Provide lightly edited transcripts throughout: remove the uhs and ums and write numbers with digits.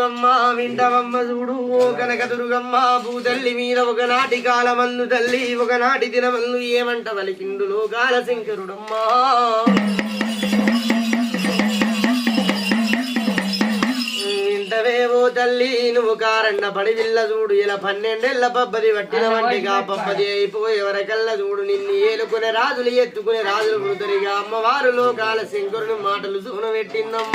వింటవమ్మ వింటవమ్మ చూడు కనక దుర్గమ్మ భూతల్లి మీద ఒకనాటి కాలమందు తల్లి ఒకనాటి దినమందు ఏమంట వలికిండు లోకాల శంకరుడమ్మా వింటవేవో తల్లి నువ్వు కారన్న పడి విల్ల చూడు ఇలా 12 ఏళ్ల పబ్బది పట్టిన వంటిగా పబ్బది అయిపోయే వరకల్లా చూడు నిన్ను ఏలుకునే రాజులు ఎత్తుకునే రాజులు పుడుతరిగా అమ్మవారు లోకాల శంకరుని మాటలు సూన పెట్టిందమ్మ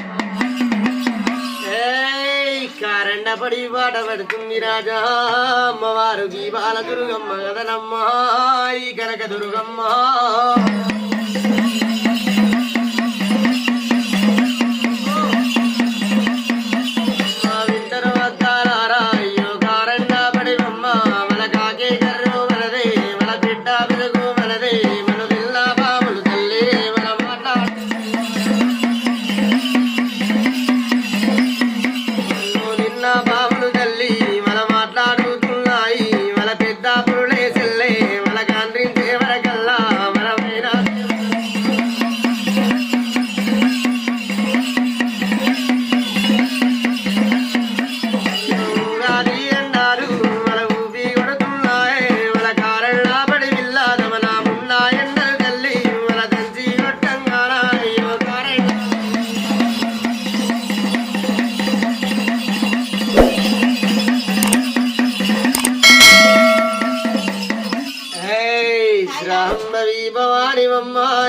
కారన్న పడి పాట పడుతుంది రాజా అమ్మవారు ఈ బాల దుర్గమ్మ కదనమ్మ ఈ కనక దుర్గమ్మ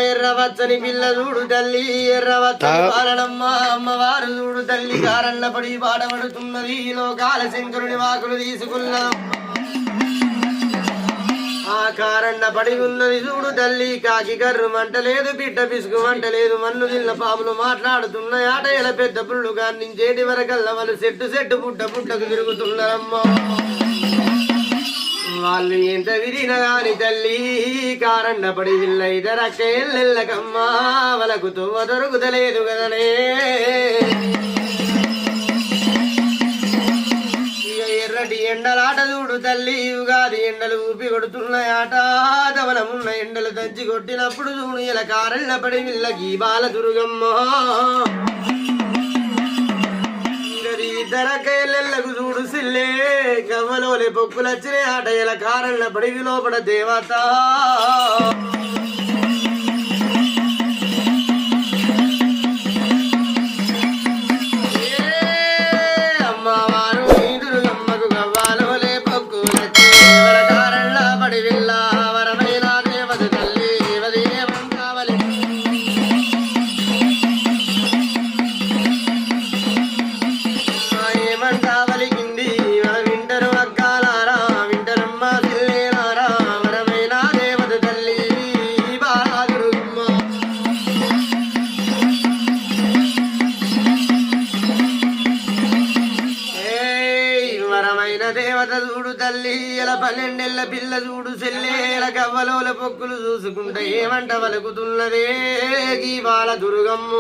ఎర్రవచ్చని పిల్ల చూడు తల్లి ఎర్రవచ్చని పాలనమ్మ అమ్మవారు చూడు తల్లి కారన్న పడి పాడబడుతున్నది లోకాల శంకరుని వాకులు తీసుకున్నాం ఆ కారన్న పడి ఉన్నది చూడు తల్లి కాకి కర్రు మంటలేదు బిడ్డ పిసుకు మంటలేదు మన్ను తిన్న పాములు మాట్లాడుతున్న ఆటయల పెద్ద పుల్లు గాంధించేటి వరకల్ల వాళ్ళు చెట్టు పుట్ట పుట్టకు తిరుగుతున్నారమ్మా వాళ్ళు ఎంత విరిగిన గాని తల్లి కారన్న పడి విల్ల ఇదరకెళ్ళకమ్మా వాళ్ళకు తువ్వ దొరుకుతలేదు కదనే ఇక ఎర్రటి ఎండలాట చూడు తల్లి ఉగాది ఎండలు ఊపి కొడుతున్నాయాట దవనమున్న ఎండలు దంచి కొట్టినప్పుడు చూడు ఇలా కారన్న పడి విల్లకి బాల దుర్గమ్మ ఇద్దరకెళ్ళకు చూడు సిల్లే గవ్వలోని పొక్కులొచ్చిన ఆట ఇలా కారణ పడివి లోపల దేవత అమ్మవారు దుర్గమ్మకు గవ్వలోనే పొక్కులొచ్చి కారణ పడివిల్ల వరమైన దేవత తల్లి ఏమం కావాలి దేవత చూడు తల్లి ఇలా 12 ఏళ్ల పిల్ల చూడు సెల్లేల గవ్వలోల పొక్కులు చూసుకుంటే ఏమంట వలుకుతున్నదే ఈ బాల దుర్గమ్మ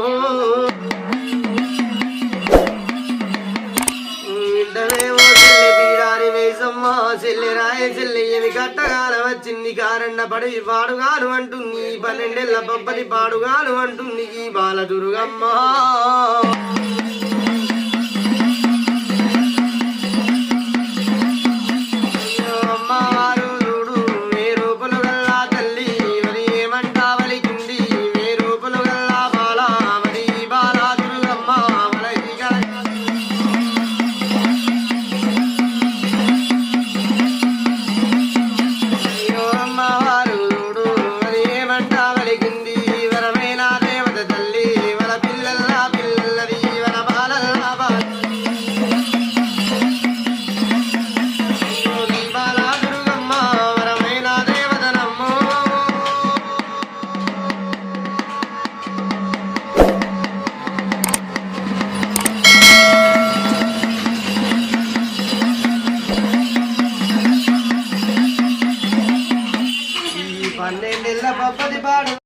ఇంటవేమో చెల్లి పీడారి వేసమ్మ చెల్లి రాయ చెల్లి ఏమి కట్టగాల వచ్చింది కారన్న పడి పాడుగాను అంటుంది 12 ఏళ్ల పబ్బది పాడుగాను అంటుంది ఈ బాల దుర్గమ్మ